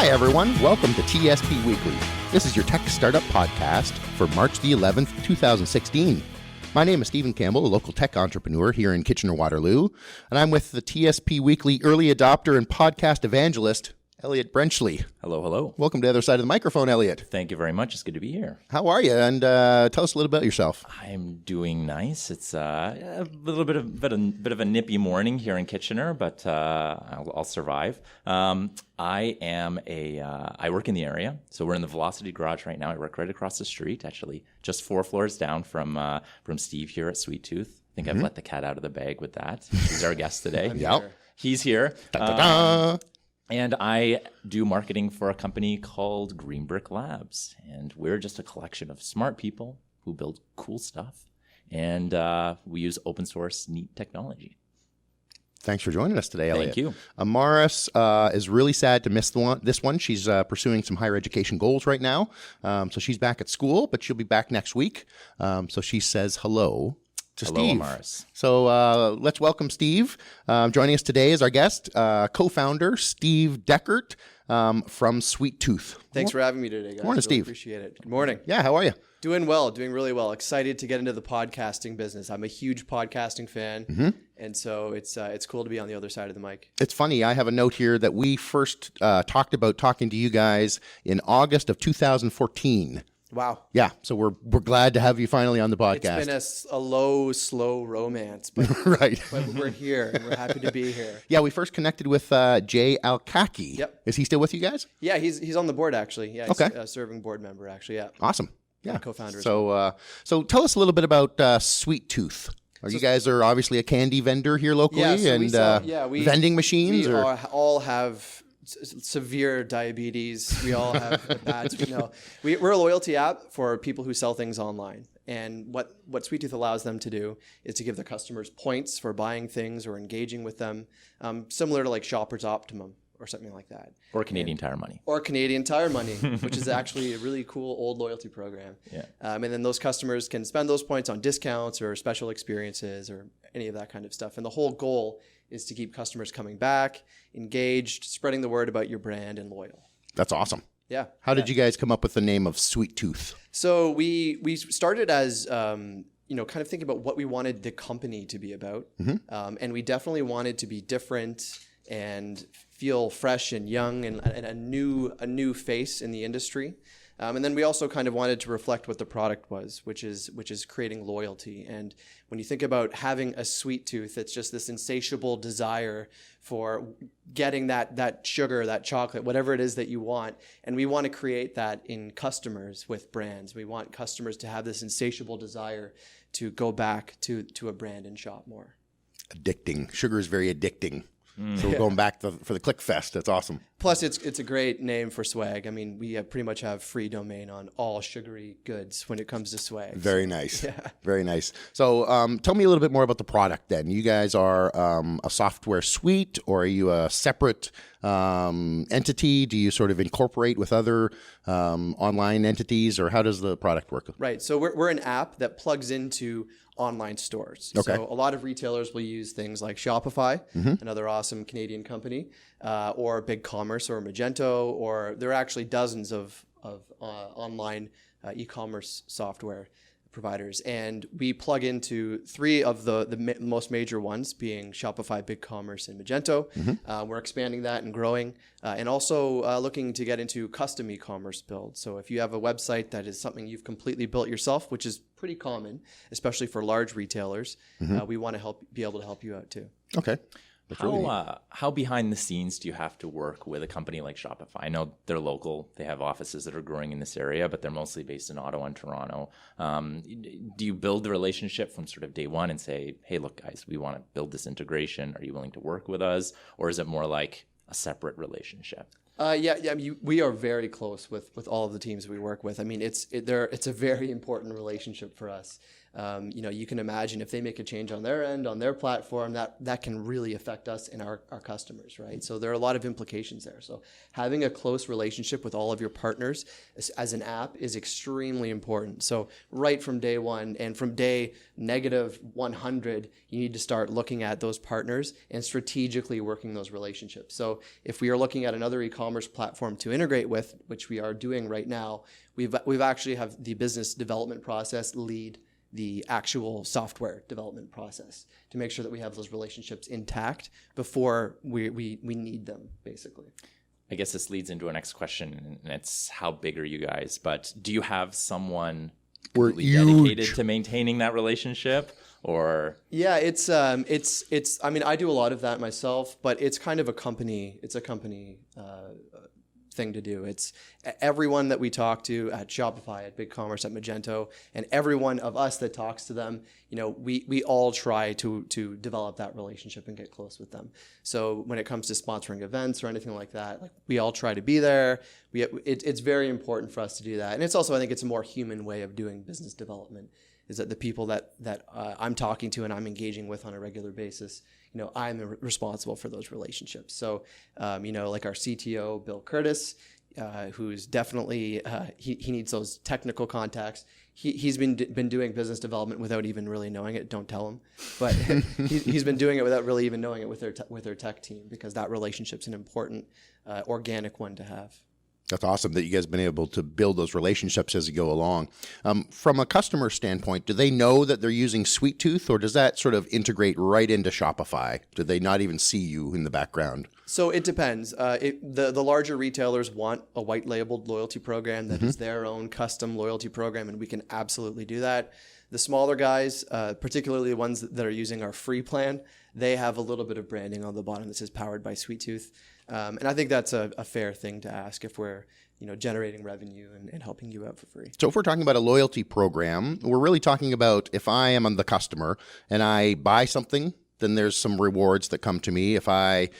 Hi, everyone. Welcome to TSP Weekly. This is your tech startup podcast for March the 11th, 2016. My name is Stephen Campbell, a local tech entrepreneur here in Kitchener-Waterloo, and I'm with the TSP Weekly early adopter and podcast evangelist, Elliot Brenchley. Hello, hello. Welcome to the other side of the microphone, Elliot. Thank you very much. It's good to be here. How are you? And tell us a little about yourself. I'm doing nice. It's a little bit of a nippy morning here in Kitchener, but I'll survive. I work in the area, so we're in the Velocity Garage right now. I work right across the street, actually, just 4 floors down from Steve here at Sweet Tooth. I think I've let the cat out of the bag with that. He's our guest today. Yep. He's here. Da-da-da. And I do marketing for a company called Green Brick Labs. And we're just a collection of smart people who build cool stuff. And we use open source, neat technology. Thanks for joining us today, Elliot. Thank you. Amaris is really sad to miss this one. She's pursuing some higher education goals right now. So she's back at school, but she'll be back next week. So she says hello to Steve. Amaris. So let's welcome Steve. Joining us today is our guest, co-founder Steve Deckert from Sweet Tooth. Thanks for having me today, guys. Morning, Steve. Appreciate it. Good morning. Yeah, how are you? Doing well, doing really well. Excited to get into the podcasting business. I'm a huge podcasting fan, and so it's cool to be on the other side of the mic. It's funny. I have a note here that we first talked about talking to you guys in August of 2014. Wow. Yeah, so we're glad to have you finally on the podcast. It's been a low, slow romance, but, right. but we're here, and we're happy to be here. Yeah, we first connected with Jay Alkaki. Yep. Is he still with you guys? Yeah, he's on the board, actually. Yeah, he's Okay. a serving board member, actually, yeah. Awesome. Yeah. Co-founder. So tell us a little bit about Sweet Tooth. You guys are obviously a candy vendor here locally, vending machines. We all have severe diabetes. We all have bads. We're a loyalty app for people who sell things online. And what Sweet Tooth allows them to do is to give their customers points for buying things or engaging with them, similar to like Shoppers Optimum or something like that. Or Canadian Tire Money. Or Canadian Tire Money, which is actually a really cool old loyalty program. Yeah. And then those customers can spend those points on discounts or special experiences or any of that kind of stuff. And the whole goal is to keep customers coming back, engaged, spreading the word about your brand, and loyal. That's awesome. Yeah. How did you guys come up with the name of Sweet Tooth? So we started as kind of thinking about what we wanted the company to be about, and we definitely wanted to be different and feel fresh and young and a new face in the industry. And then we also kind of wanted to reflect what the product was, which is creating loyalty. And when you think about having a sweet tooth, it's just this insatiable desire for getting that sugar, that chocolate, whatever it is that you want. And we want to create that in customers with brands. We want customers to have this insatiable desire to go back to a brand and shop more. Addicting. Sugar is very addicting. So we're going back for the Click Fest. That's awesome. Plus, it's a great name for swag. I mean, we pretty much have free domain on all sugary goods when it comes to swag. Very nice. Yeah. Very nice. So tell me a little bit more about the product then. You guys are a software suite, or are you a separate entity? Do you sort of incorporate with other online entities, or how does the product work? Right. So we're an app that plugs into online stores. Okay. So a lot of retailers will use things like Shopify, another awesome Canadian company, or BigCommerce or Magento, or there are actually dozens of online e-commerce software providers. And we plug into 3 of the most major ones, being Shopify, BigCommerce, and Magento. We're expanding that and growing, and also looking to get into custom e-commerce builds. So if you have a website that is something you've completely built yourself, which is pretty common, especially for large retailers, we want to be able to help you out too. Okay. How behind the scenes do you have to work with a company like Shopify? I know they're local. They have offices that are growing in this area, but they're mostly based in Ottawa and Toronto. Do you build the relationship from sort of day one and say, hey, look, guys, we want to build this integration. Are you willing to work with us? Or is it more like a separate relationship? We are very close with all of the teams we work with. I mean, it's a very important relationship for us. You can imagine if they make a change on their end, on their platform, that can really affect us and our customers, right? So there are a lot of implications there. So having a close relationship with all of your partners as an app is extremely important. So right from day one and from day -100, you need to start looking at those partners and strategically working those relationships. So if we are looking at another e-commerce platform to integrate with, which we are doing right now, we've actually have the business development process lead the actual software development process to make sure that we have those relationships intact before we need them, basically. I guess this leads into our next question, and it's how big are you guys? But do you have someone completely dedicated to maintaining that relationship? Or it's I mean, I do a lot of that myself, but it's kind of a company thing to do. It's everyone that we talk to at Shopify, at BigCommerce, at Magento, and every one of us that talks to them, we all try to develop that relationship and get close with them. So when it comes to sponsoring events or anything like that, we all try to be there. It's very important for us to do that. And it's also, I think it's a more human way of doing business development, is that the people that I'm talking to and I'm engaging with on a regular basis, I'm responsible for those relationships. So, like our CTO, Bill Curtis, who's definitely, he needs those technical contacts. He's been doing business development without even really knowing it. Don't tell him, but he's been doing it without really even knowing it with their tech team, because that relationship's an important organic one to have. That's awesome that you guys have been able to build those relationships as you go along. From a customer standpoint, do they know that they're using SweetTooth, or does that sort of integrate right into Shopify? Do they not even see you in the background? So it depends. The larger retailers want a white labeled loyalty program that is their own custom loyalty program, and we can absolutely do that. The smaller guys, particularly the ones that are using our free plan, they have a little bit of branding on the bottom that says powered by SweetTooth. And I think that's a fair thing to ask if we're generating revenue and helping you out for free. So if we're talking about a loyalty program, we're really talking about if I am the customer and I buy something, then there's some rewards that come to me. If I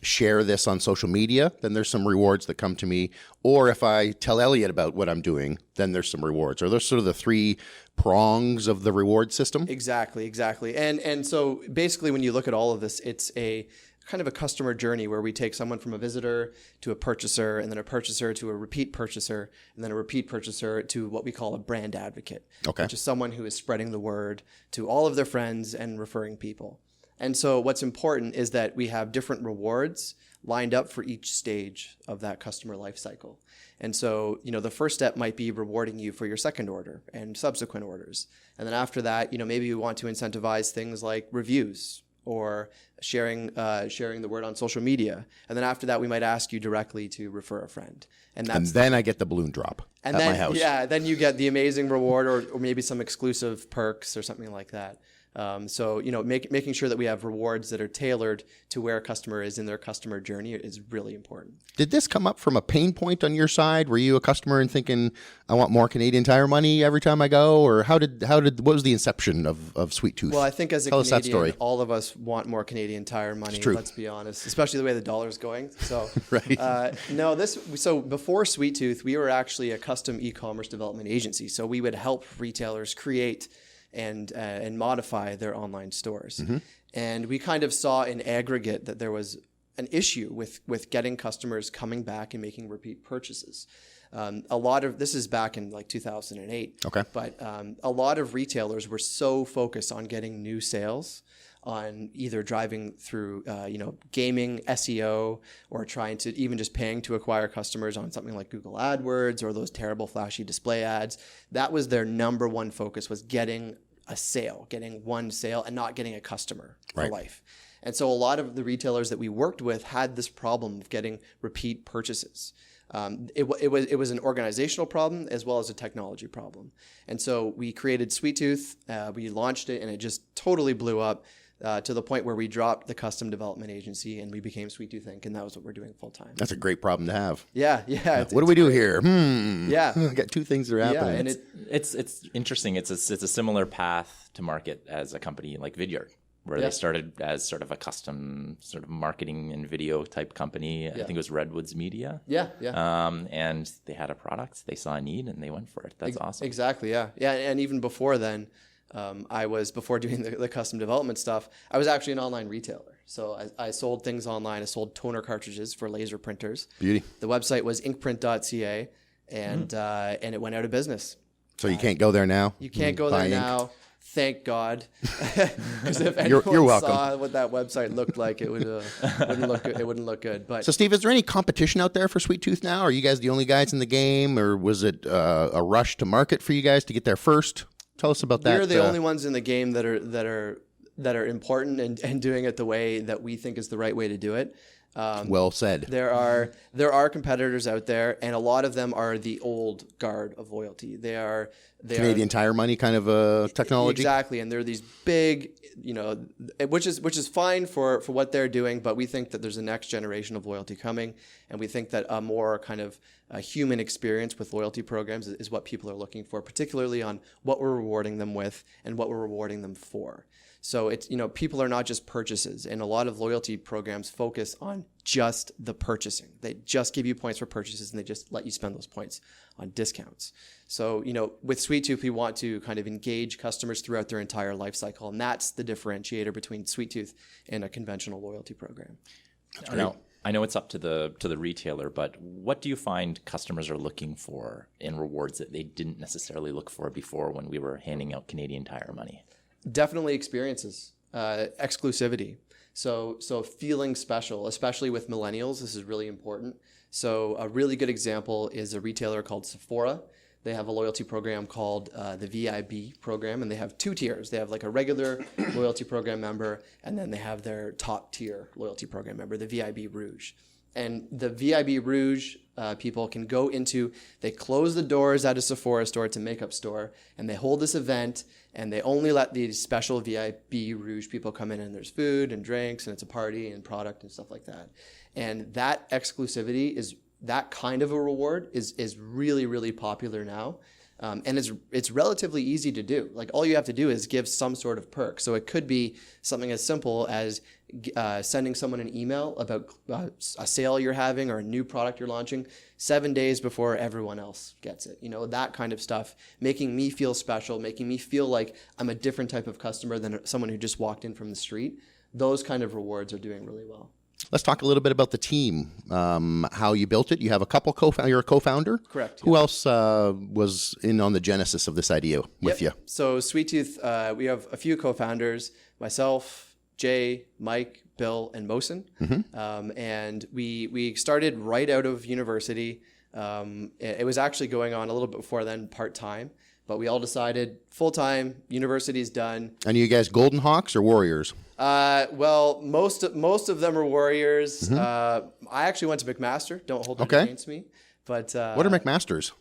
share this on social media, then there's some rewards that come to me. Or if I tell Elliot about what I'm doing, then there's some rewards. Are those sort of the three prongs of the reward system? Exactly. And so basically when you look at all of this, it's a kind of a customer journey where we take someone from a visitor to a purchaser, and then a purchaser to a repeat purchaser, and then a repeat purchaser to what we call a brand advocate, which is someone who is spreading the word to all of their friends and referring people. And so what's important is that we have different rewards lined up for each stage of that customer life cycle. And so, the first step might be rewarding you for your second order and subsequent orders. And then after that, maybe we want to incentivize things like reviews or sharing the word on social media. And then after that, we might ask you directly to refer a friend. And then I get the balloon drop at my house. Yeah, then you get the amazing reward or maybe some exclusive perks or something like that. So, making sure that we have rewards that are tailored to where a customer is in their customer journey is really important. Did this come up from a pain point on your side? Were you a customer and thinking, I want more Canadian Tire money every time I go? Or what was the inception of SweetTooth? Well, I think as a Canadian, all of us want more Canadian Tire money, let's be honest, especially the way the dollar is going. So, right. So before SweetTooth, we were actually a custom e-commerce development agency. So we would help retailers create and modify their online stores. And we kind of saw in aggregate that there was an issue with getting customers coming back and making repeat purchases. This is back in 2008. Okay. But a lot of retailers were so focused on getting new sales, on either driving through, gaming, SEO, or trying to even just paying to acquire customers on something like Google AdWords or those terrible flashy display ads. That was their number one focus, was getting one sale and not getting a customer for life. And so a lot of the retailers that we worked with had this problem of getting repeat purchases. It was an organizational problem as well as a technology problem. And so we created SweetTooth, we launched it, and it just totally blew up. To the point where we dropped the custom development agency and we became SweetTooth Inc., and that was what we're doing full time. That's a great problem to have. Yeah. What do we do here? Yeah, I got two things that are happening. Yeah, and it's interesting. It's a similar path to market as a company like Vidyard. where Yeah. they started as sort of a custom sort of marketing and video type company. I think it was Redwoods Media. Yeah, yeah. And they had a product, they saw a need, and they went for it. That's awesome. Exactly, yeah. Yeah, and even before then, before doing the custom development stuff, I was actually an online retailer. So I sold things online. I sold toner cartridges for laser printers. Beauty. The website was inkprint.ca, and it went out of business. So you can't go there now? You can't go there now. Thank God, because if You're anyone welcome. saw what that website looked like, it wouldn't look good. It wouldn't look good. But So, Steve, is there any competition out there for Sweet Tooth now? Are you guys the only guys in the game, or was it a rush to market for you guys to get there first? Tell us about that. we're the only ones in the game that are important and doing it the way that we think is the right way to do it. Well said. There are competitors out there, and a lot of them are the old guard of loyalty. They are Canadian Tire Money kind of technology. Exactly, and they're these big, which is fine for what they're doing, but we think that there's a next generation of loyalty coming, and we think that a more kind of a human experience with loyalty programs is what people are looking for, particularly on what we're rewarding them with and what we're rewarding them for. So it's, people are not just purchases, and a lot of loyalty programs focus on just the purchasing. They just give you points for purchases, and they just let you spend those points on discounts. So, with Sweet Tooth, we want to kind of engage customers throughout their entire life cycle, and that's the differentiator between Sweet Tooth and a conventional loyalty program. Now, I know it's up to the retailer, but what do you find customers are looking for in rewards that they didn't necessarily look for before when we were handing out Canadian Tire Money? Definitely experiences, exclusivity. So feeling special, especially with millennials, this is really important. So a really good example is a retailer called Sephora. They have a loyalty program called the VIB program, and they have two tiers. They have like a regular loyalty program member, and then they have their top tier loyalty program member, the VIB Rouge. And the VIB Rouge people can go into, they close the doors at a Sephora store. It's a makeup store, and they hold this event, and they only let these special VIB Rouge people come in, and there's food and drinks, and it's a party and product and stuff like that. And that exclusivity is, that kind of a reward is really, really popular now. And it's relatively easy to do. Like, all you have to do is give some sort of perk. So it could be something as simple as sending someone an email about a sale you're having or a new product you're launching 7 days before everyone else gets it. That kind of stuff, making me feel special, making me feel like I'm a different type of customer than someone who just walked in from the street. Those kind of rewards are doing really well. Let's talk a little bit about the team, how you built it. You have a couple you're a co-founder? Correct. Who else was in on the genesis of this idea with you? So Sweet Tooth, we have a few co-founders, myself, Jay, Mike, Bill, and Mosen. And we started right out of university. It was actually going on a little bit before then, part-time. But we all decided full-time, university's done. And you guys Golden Hawks or Warriors? Well, most of them are Warriors. I actually went to McMaster. Don't hold that against me. But what are McMasters?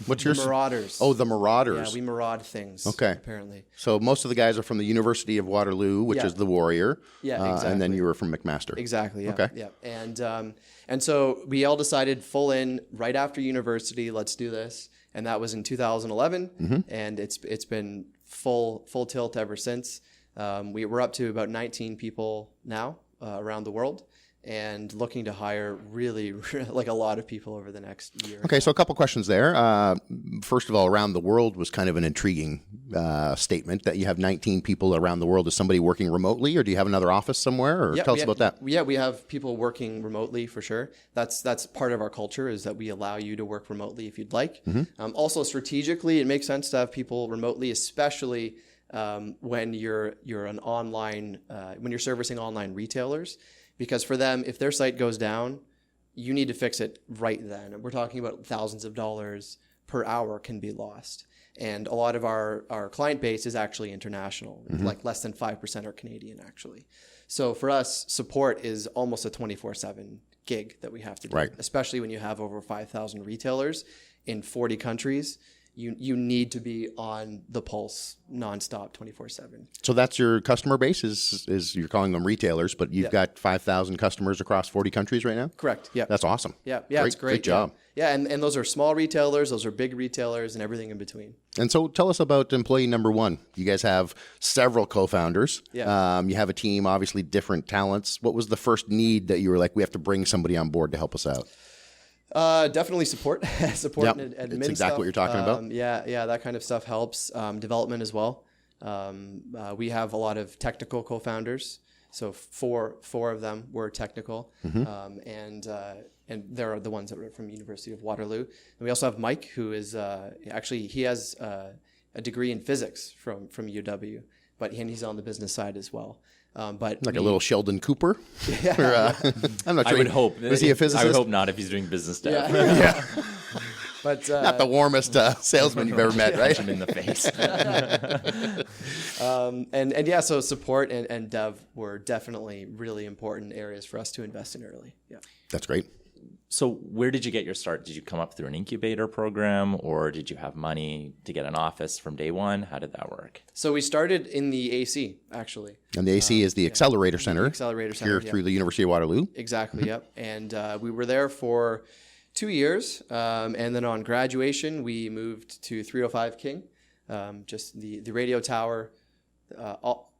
What's your Marauders? Oh, the Marauders. Yeah, we maraud things. Okay. Apparently. So most of the guys are from the University of Waterloo, which is the Warrior. Yeah, exactly. And then you were from McMaster. Exactly. Yeah. Okay. Yeah. And so we all decided full in right after university. Let's do this. And that was in 2011, and it's been full tilt ever since. We're up to about 19 people now around the world, and looking to hire really like a lot of people over the next year. Okay, so a couple questions there. First of all, around the world was kind of an intriguing statement that you have 19 people around the world. Is somebody working remotely, or do you have another office somewhere? Or tell us about that. Yeah, we have people working remotely for sure. That's part of our culture, is that we allow you to work remotely if you'd like. Also, strategically, it makes sense to have people remotely, especially when you're an online when you're servicing online retailers. Because for them, if their site goes down, you need to fix it right then. And we're talking about thousands of dollars per hour can be lost. And a lot of our client base is actually international. Like less than 5% are Canadian, actually. So for us, support is almost a 24/7 gig that we have to do, especially when you have over 5,000 retailers in 40 countries. you need to be on the pulse nonstop, 24/7. So that's your customer base is you're calling them retailers, but you've got 5,000 customers across 40 countries right now? Correct. Yeah. That's awesome. Yeah. It's great. Great job. Yeah. And those are small retailers, those are big retailers, and everything in between. And so tell us about employee number one. You guys have several co-founders. Yeah. You have a team, obviously different talents. What was the first need that you were like, we have to bring somebody on board to help us out? Definitely support and admin It's exactly stuff. what you're talking about. Yeah, that kind of stuff helps. Development as well. We have a lot of technical co-founders. So four of them were technical, and they're the ones that were from University of Waterloo. And we also have Mike, who is actually he has a degree in physics from UW, but he's on the business side as well. But Like a little Sheldon Cooper? Yeah. I'm not sure. I would hope. Was he a physicist? I would hope not if he's doing business stuff. Yeah. But Not the warmest salesman you've ever met, right? Punch him in the face. and yeah, so support and dev were definitely really important areas for us to invest in early. Yeah. That's great. So where did you get your start? Did you come up through an incubator program, or did you have money to get an office from day one? How did that work? So we started in the AC, actually. And the AC is the Accelerator Center. Accelerator Center, Here yeah. through the University of Waterloo. Exactly, yep. And we were there for 2 years. And then on graduation, we moved to 305 King, just the radio tower,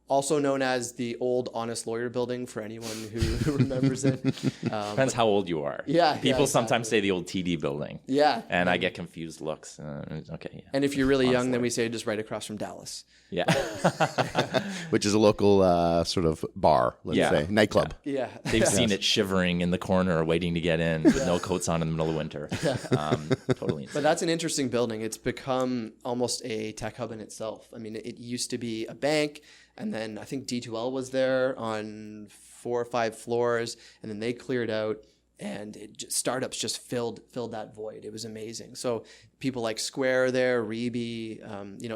also known as the old Honest Lawyer building for anyone who remembers it. Depends how old you are. Yeah, People yeah, sometimes say the old TD building. Yeah. And I get confused looks. Okay. Yeah. And if you're really young, then we say just right across from Dallas. Yeah. Which is a local sort of bar, let's Yeah. say, nightclub. Yeah. They've seen it shivering in the corner waiting to get in with no coats on in the middle of winter. Totally insane. But that's an interesting building. It's become almost a tech hub in itself. I mean, it used to be a bank, and then I think D2L was there on 4 or 5 floors, and then they cleared out, and startups just filled that void. It was amazing. So people like Square are there, Reeby,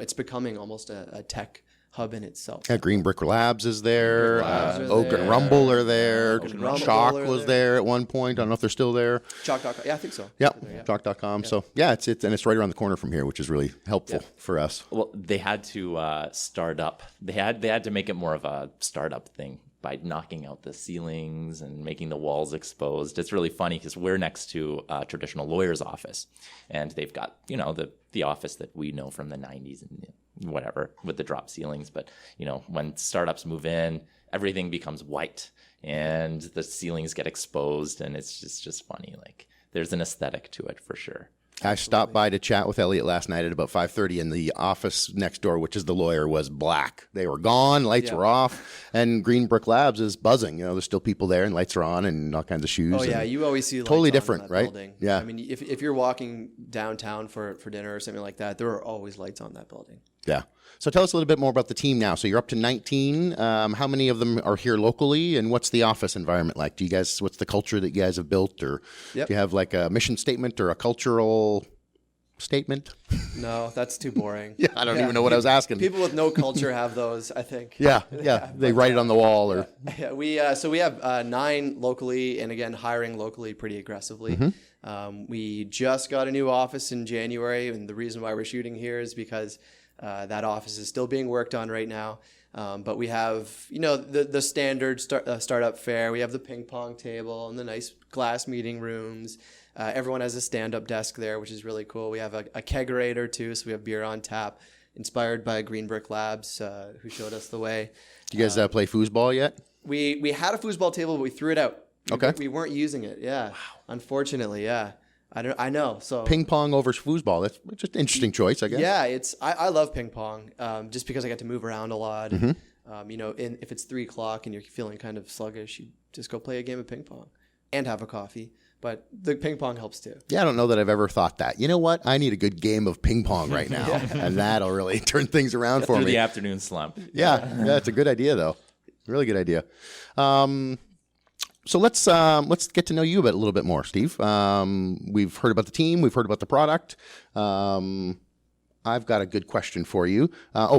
it's becoming almost a tech hub in itself. Yeah, Green Brick Labs is there. Labs are Oak and there. Rumble are there. Oak and Rumble Chalk are was there at one point. I don't know if they're still there. Chalk.com. Yeah, I think so. Yep, Yeah. Chalk.com. So yeah, it's right around the corner from here, which is really helpful for us. Well, they had to start up. They had to make it more of a startup thing by knocking out the ceilings and making the walls exposed. It's really funny because we're next to a traditional lawyer's office, and they've got the office that we know from the 90s and whatever with the drop ceilings. But when startups move in, everything becomes white and the ceilings get exposed, and it's just funny. Like there's an aesthetic to it for sure. I stopped by to chat with Elliot last night at about 5:30, and the office next door, which is the lawyer, was black. They were gone, lights were off, and Green Brick Labs is buzzing. There's still people there, and lights are on, and all kinds of shoes. Oh yeah, you always see totally lights on different, in that right? building. Yeah. I mean, if you're walking downtown for dinner or something like that, there are always lights on that building. Yeah. So tell us a little bit more about the team now. So you're up to 19. How many of them are here locally, and what's the office environment like? What's the culture that you guys have built, or do you have like a mission statement or a cultural statement? No, that's too boring. Yeah, I don't even know what I was asking. People with no culture have those, I think. Yeah. They write it on the wall, or Yeah, we have 9 locally, and again, hiring locally pretty aggressively. We just got a new office in January, and the reason why we're shooting here is because that office is still being worked on right now. But we have, the standard startup fare. We have the ping pong table and the nice glass meeting rooms. Everyone has a stand-up desk there, which is really cool. We have a kegerator too, so we have beer on tap, inspired by Green Brick Labs, who showed us the way. do you guys play foosball yet? We had a foosball table, but we threw it out. Okay. We weren't using it. Yeah. Wow. Unfortunately, yeah. I know. So Ping pong over foosball. That's just an interesting choice, I guess. yeah, I love ping pong, just because I get to move around a lot. And, if it's 3 o'clock and you're feeling kind of sluggish, you just go play a game of ping pong and have a coffee. But the ping pong helps too. Yeah, I don't know that I've ever thought that. You know what? I need a good game of ping pong right now, and that'll really turn things around for Through me. the afternoon slump. Yeah, it's a good idea, though. Really good idea. So let's get to know you a little bit more, Steve. We've heard about the team. We've heard about the product. I've got a good question for you.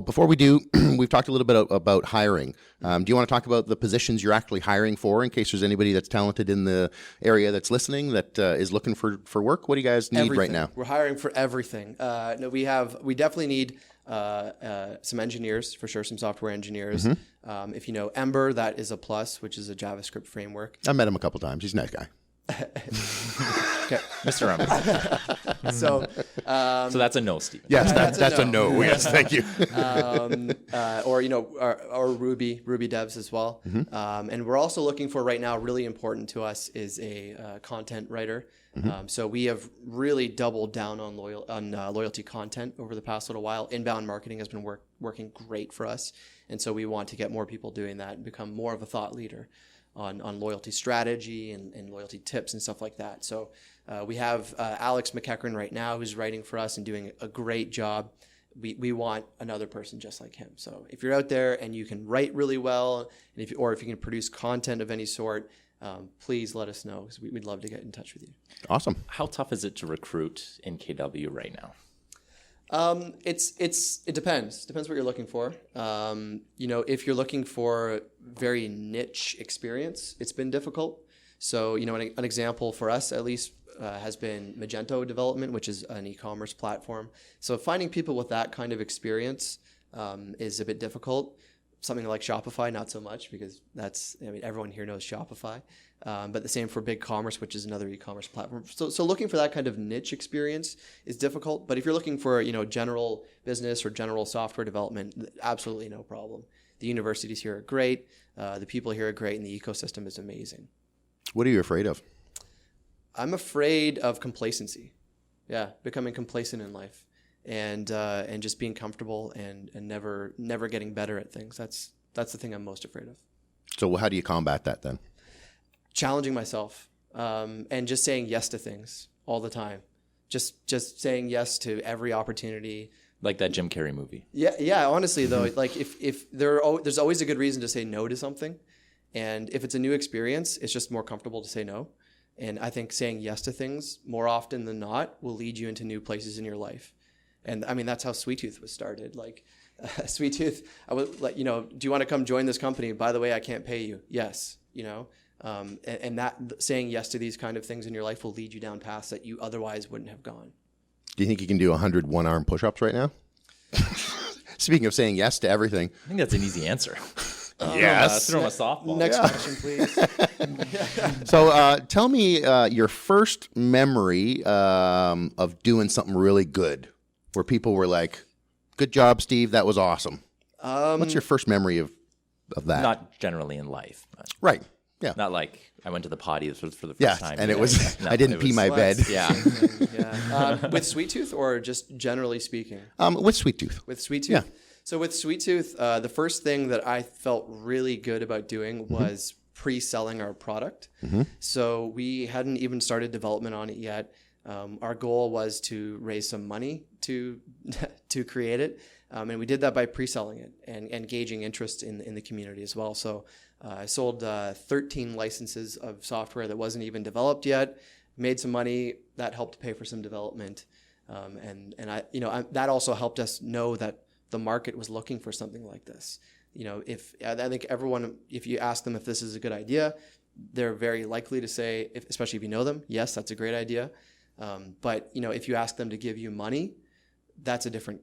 Before we do, we've talked a little bit about hiring. Do you want to talk about the positions you're actually hiring for, in case there's anybody that's talented in the area that's listening that is looking for work? What do you guys need right now? We're hiring for everything. No, we definitely need some engineers, for sure, some software engineers. If you know Ember, that is a plus, which is a JavaScript framework. I met him a couple times. He's a nice guy. Okay. Mr. Ember. So that's a no, Stephen. Yes, that's a no. Yes, thank you. Or Ruby devs as well. And we're also looking for right now, really important to us, is a content writer. So we have really doubled down on loyalty content over the past little while. Inbound marketing has been working great for us. And so we want to get more people doing that and become more of a thought leader on loyalty strategy and loyalty tips and stuff like that. So we have Alex McEachran right now, who's writing for us and doing a great job. We want another person just like him. So if you're out there and you can write really well, and if you can produce content of any sort, please let us know, because we'd love to get in touch with you. Awesome. How tough is it to recruit in KW right now? It depends. Depends what you're looking for. If you're looking for very niche experience, it's been difficult. So, an example for us, at least, has been Magento development, which is an e-commerce platform. So finding people with that kind of experience is a bit difficult. Something like Shopify, not so much, because everyone here knows Shopify. But the same for BigCommerce, which is another e-commerce platform. So looking for that kind of niche experience is difficult. But if you're looking for, general business or general software development, absolutely no problem. The universities here are great. The people here are great, and the ecosystem is amazing. What are you afraid of? I'm afraid of complacency. Yeah, becoming complacent in life. And just being comfortable and never getting better at things. That's the thing I'm most afraid of. So how do you combat that then? Challenging myself and just saying yes to things all the time. Just saying yes to every opportunity. Like that Jim Carrey movie. Yeah. Honestly, though, like if there's always a good reason to say no to something, and if it's a new experience, it's just more comfortable to say no. And I think saying yes to things more often than not will lead you into new places in your life. And that's how Sweet Tooth was started. Like Sweet Tooth, I was like, do you want to come join this company? By the way, I can't pay you. Yes, and that saying yes to these kind of things in your life will lead you down paths that you otherwise wouldn't have gone. Do you think you can do 100 one-arm push-ups right now? Speaking of saying yes to everything. I think that's an easy answer. Yes. Throw him a softball. Next question, please. So tell me your first memory of doing something really good, where people were like, "Good job, Steve. That was awesome." What's your first memory of that? Not generally in life. But Right. Yeah. not like I went to the potty for the first Yeah. time. And it was No, I didn't it pee was- my bed. Yeah. Yeah. With Sweet Tooth, or just generally speaking? With Sweet Tooth. With Sweet Tooth? Yeah. So with Sweet Tooth, the first thing that I felt really good about doing was pre-selling our product. So we hadn't even started development on it yet. Our goal was to raise some money to create it. And we did that by pre-selling it and gauging interest in the community as well. So I sold 13 licenses of software that wasn't even developed yet, made some money. That helped pay for some development. And that also helped us know that the market was looking for something like this. I think everyone, if you ask them if this is a good idea, they're very likely to say, especially if you know them, yes, that's a great idea. But if you ask them to give you money, that's a different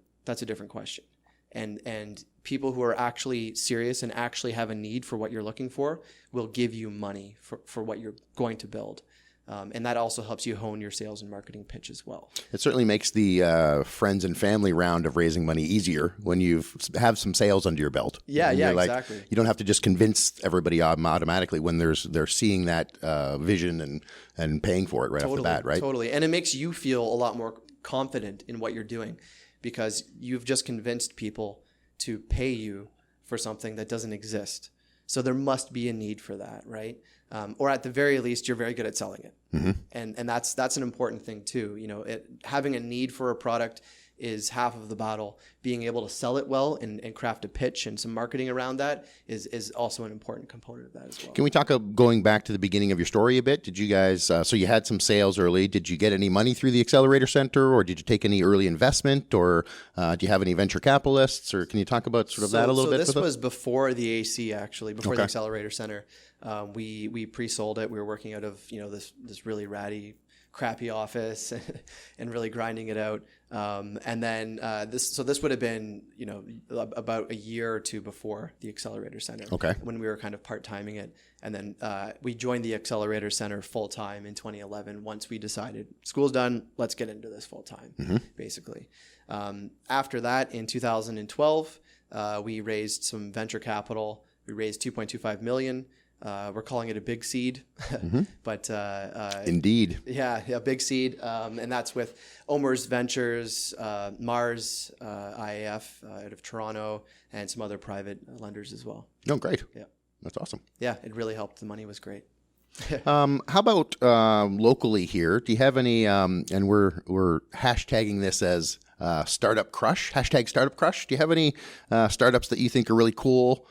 question. And people who are actually serious and actually have a need for what you're looking for will give you money for what you're going to build. And that also helps you hone your sales and marketing pitch as well. It certainly makes the friends and family round of raising money easier when you have some sales under your belt. Yeah, And yeah, you're exactly. You don't have to just convince everybody automatically when they're seeing that vision and paying for it right off the bat, right? Totally. And it makes you feel a lot more confident in what you're doing, because you've just convinced people to pay you for something that doesn't exist. So there must be a need for that, right? Or at the very least, you're very good at selling it. And that's an important thing too. Having a need for a product is half of the battle. Being able to sell it well and craft a pitch and some marketing around that is also an important component of that as well. Can we talk going back to the beginning of your story a bit? Did you guys, so you had some sales early. Did you get any money through the Accelerator Center, or did you take any early investment, or do you have any venture capitalists, or can you talk about sort of that a little bit? So this was before the AC, actually, before the Okay. Accelerator Center. We pre-sold it. We were working out of this really ratty, crappy office and really grinding it out. And then this would have been about a year or two before the Accelerator Center. Okay. When we were kind of part-timing it, and then we joined the Accelerator Center full-time in 2011. Once we decided school's done, let's get into this full-time, basically. After that, in 2012, we raised some venture capital. We raised $2.25 million. We're calling it a big seed, but Indeed. yeah, big seed, and that's with Omer's Ventures, Mars, IAF out of Toronto, and some other private lenders as well. No, great. Yeah, That's awesome. yeah, it really helped. The money was great. How about locally here? Do you have any? And we're hashtagging this as Startup Crush. Hashtag Startup Crush. Do you have any startups that you think are really cool?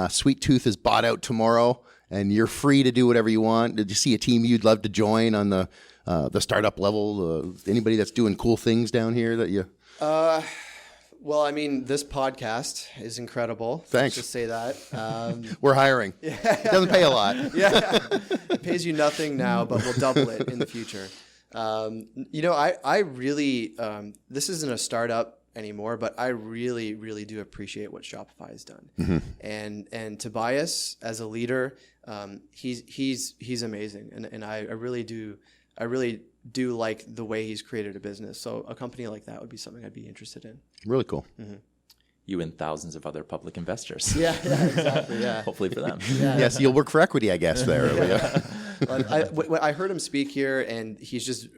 Sweet Tooth is bought out tomorrow, and you're free to do whatever you want. Did you see a team you'd love to join on the startup level? Anybody that's doing cool things down here that you? Well, I mean, this podcast is incredible. Thanks. Let's just say that. We're hiring. It doesn't pay a lot. Yeah, it pays you nothing now, but we'll double it in the future. I really, this isn't a startup anymore, but I really, really do appreciate what Shopify has done. And Tobias as a leader, he's amazing, and I really do like the way he's created a business. So a company like that would be something I'd be interested in. Really cool. You and thousands of other public investors. Yeah, exactly. Yeah. Hopefully for them. Yes, you'll work for equity, I guess. There. When I heard him speak here, and he's just,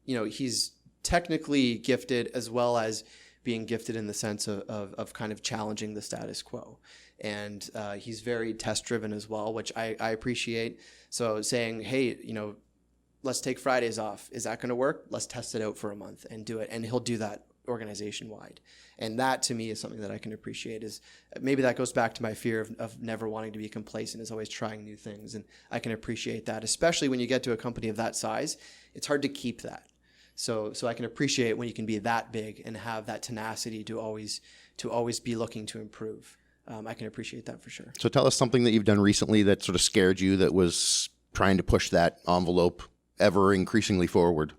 he's technically gifted as well as being gifted in the sense of kind of challenging the status quo. And he's very test driven as well, which I appreciate. So saying, hey, let's take Fridays off. Is that going to work? Let's test it out for a month and do it. And he'll do that organization wide. And that to me is something that I can appreciate. Is maybe that goes back to my fear of never wanting to be complacent, is always trying new things. And I can appreciate that, especially when you get to a company of that size. It's hard to keep that. So I can appreciate when you can be that big and have that tenacity to always be looking to improve. I can appreciate that for sure. So tell us something that you've done recently that sort of scared you, that was trying to push that envelope ever increasingly forward.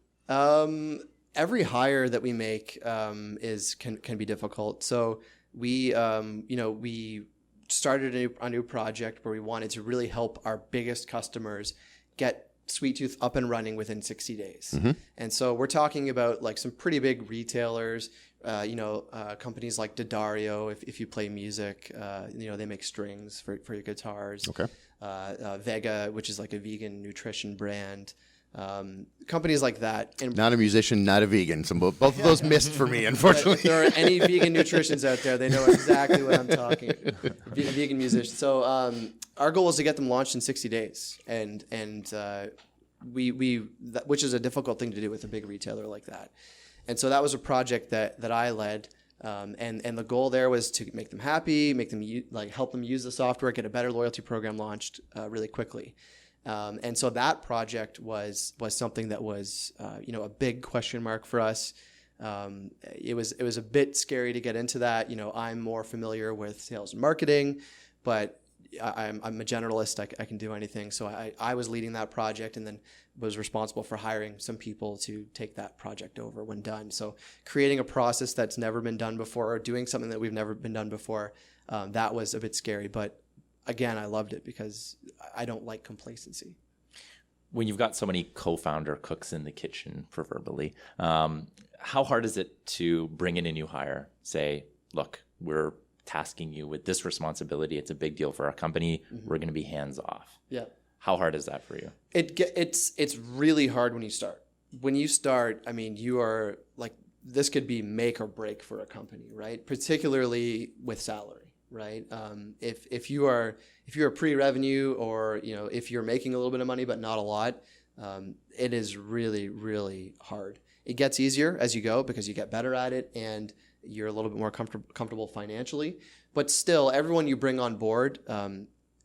Every hire that we make can be difficult. So we started a new project where we wanted to really help our biggest customers get Sweet Tooth up and running within 60 days. And so we're talking about like some pretty big retailers, companies like D'Addario, if you play music, they make strings for your guitars. Okay. Vega, which is like a vegan nutrition brand. Companies like that. And Not a musician, not a vegan. So both of those missed for me, unfortunately. if there are any vegan nutritionists out there, they know exactly what I'm talking. Vegan musicians. So our goal is to get them launched in 60 days, and which is a difficult thing to do with a big retailer like that. And so that was a project that I led, and the goal there was to make them happy, make them help them use the software, get a better loyalty program launched really quickly. And so that project was something that was a big question mark for us. It was a bit scary to get into that. I'm more familiar with sales and marketing, but I'm a generalist. I can do anything. So I was leading that project, and then was responsible for hiring some people to take that project over when done. So creating a process that's never been done before, or doing something that we've never been done before, that was a bit scary. But again, I loved it because I don't like complacency. When you've got so many co-founder cooks in the kitchen, proverbially, how hard is it to bring in a new hire? Say, look, we're tasking you with this responsibility. It's a big deal for our company. We're going to be hands off. Yeah. How hard is that for you? It's really hard when you start. When you start, I mean, you are like, this could be make or break for a company, right? Particularly with salary, right? If you're pre-revenue, or if you're making a little bit of money but not a lot, it is really, really hard. It gets easier as you go because you get better at it and you're a little bit more comfortable financially. But still, everyone you bring on board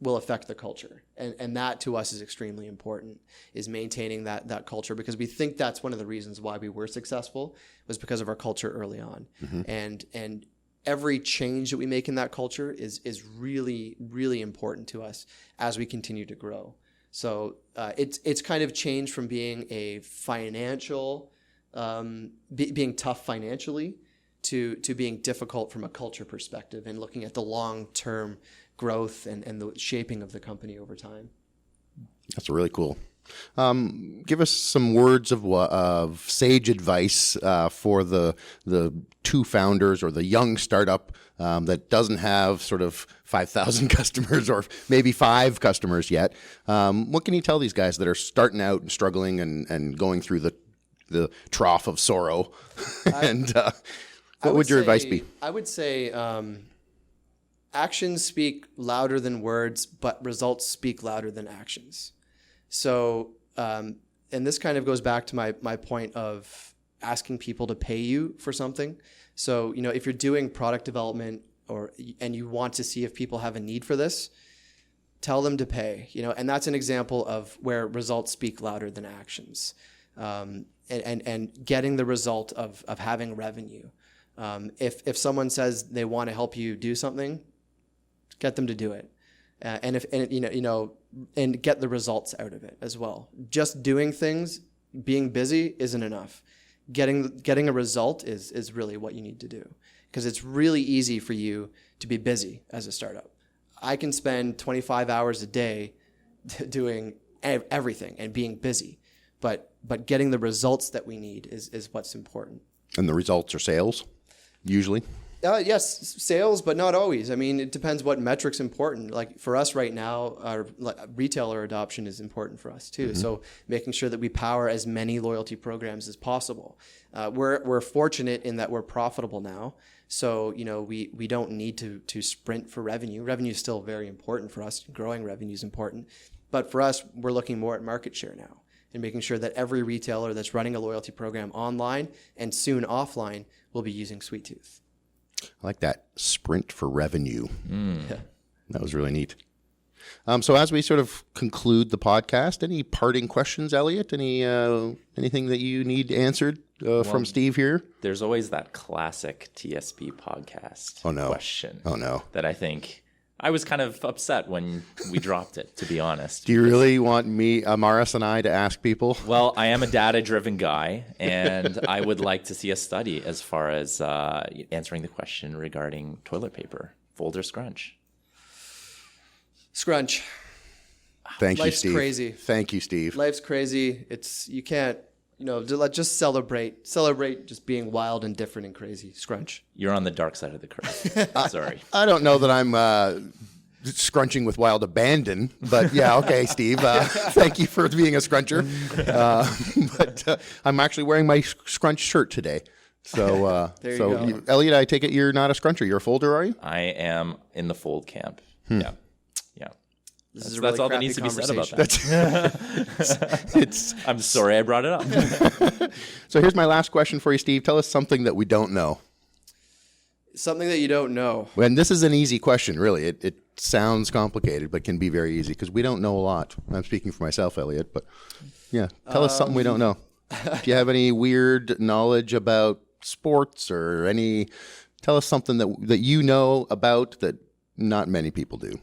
will affect the culture. And that to us is extremely important, is maintaining that culture, because we think that's one of the reasons why we were successful, was because of our culture early on. And every change that we make in that culture is really, really important to us as we continue to grow. So it's kind of changed from being a financial, being tough financially, to being difficult from a culture perspective and looking at the long-term growth and the shaping of the company over time. That's really cool. Give us some words of sage advice for the two founders or the young startup that doesn't have sort of 5,000 customers or maybe 5 customers yet. What can you tell these guys that are starting out and struggling and going through the trough of sorrow? And what would your advice be? I would say actions speak louder than words, but results speak louder than actions. So, and this kind of goes back to my point of asking people to pay you for something. So, if you're doing product development and you want to see if people have a need for this, tell them to pay, and that's an example of where results speak louder than actions. And getting the result of having revenue. If someone says they want to help you do something, get them to do it. And get the results out of it as well. Just doing things, being busy isn't enough. Getting a result is really what you need to do, because it's really easy for you to be busy as a startup. I can spend 25 hours a day doing everything and being busy, but getting the results that we need is what's important. And the results are sales, usually? Yes, sales, but not always. I mean, it depends what metric's important. Like for us right now, our retailer adoption is important for us too. So making sure that we power as many loyalty programs as possible. We're fortunate in that we're profitable now. So, we don't need to sprint for revenue. Revenue is still very important for us. Growing revenue is important. But for us, we're looking more at market share now and making sure that every retailer that's running a loyalty program online and soon offline will be using Sweet Tooth. I like that, sprint for revenue. Yeah. That was really neat. So as we sort of conclude the podcast, any parting questions, Elliot? Anything that you need answered from Steve here? There's always that classic TSP podcast question. Oh, no. That I think I was kind of upset when we dropped it, to be honest. Do you really want me, Amaris and I, to ask people? Well, I am a data-driven guy, and I would like to see a study as far as answering the question regarding toilet paper, fold or scrunch. Scrunch. Thank you, Steve. Life's crazy. Thank you, Steve. Life's crazy. You can't, just celebrate just being wild and different and crazy. Scrunch. You're on the dark side of the curve. Sorry. I don't know that I'm scrunching with wild abandon, but yeah, okay, Steve. Thank you for being a scruncher. But I'm actually wearing my scrunch shirt today. So, there you go. Elliot, I take it you're not a scruncher. You're a folder, are you? I am in the fold camp. Yeah. That's all that needs to be said about that. I'm sorry I brought it up. So here's my last question for you, Steve. Tell us something that we don't know. Something that you don't know. And this is an easy question, really. It sounds complicated, but can be very easy because we don't know a lot. I'm speaking for myself, Elliot, but yeah, tell us something we don't know. Do you have any weird knowledge about sports or tell us something that you know about that not many people do?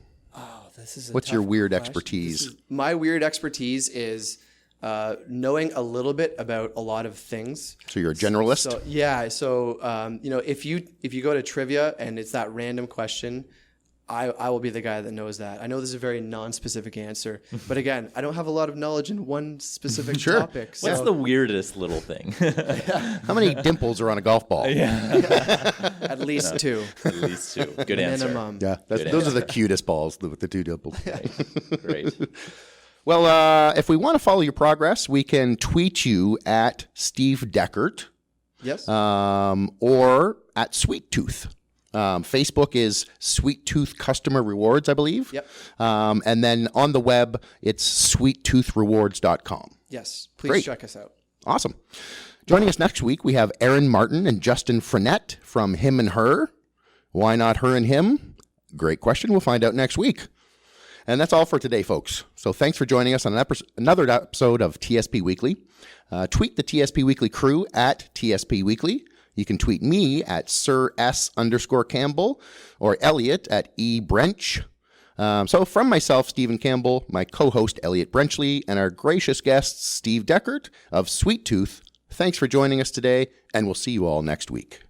What's your weird expertise? My weird expertise is knowing a little bit about a lot of things. So you're a generalist? If you go to trivia and it's that random question, I will be the guy that knows that. I know this is a very non-specific answer, but again, I don't have a lot of knowledge in one specific topic. So. What's the weirdest little thing? How many dimples are on a golf ball? At least 2. At least 2. Good answer. Minimum. Yeah, those are the cutest balls with the 2 dimples. Great. Well, if we want to follow your progress, we can tweet you at Steve Deckert. Yes. Or at Sweet Tooth. Facebook is Sweet Tooth Customer Rewards, I believe. Yep. And then on the web, it's sweettoothrewards.com. Yes. Please check us out. Awesome. Joining us next week, we have Aaron Martin and Justin Frenette from Him and Her. Why not her and him? Great question. We'll find out next week. And that's all for today, folks. So thanks for joining us on another episode of TSP Weekly. Tweet the TSP Weekly crew at TSP Weekly. You can tweet me at SirS_Campbell or Elliot at eBrench. So from myself, Stephen Campbell, my co-host Elliot Brenchley, and our gracious guest, Steve Deckert of Sweet Tooth, thanks for joining us today, and we'll see you all next week.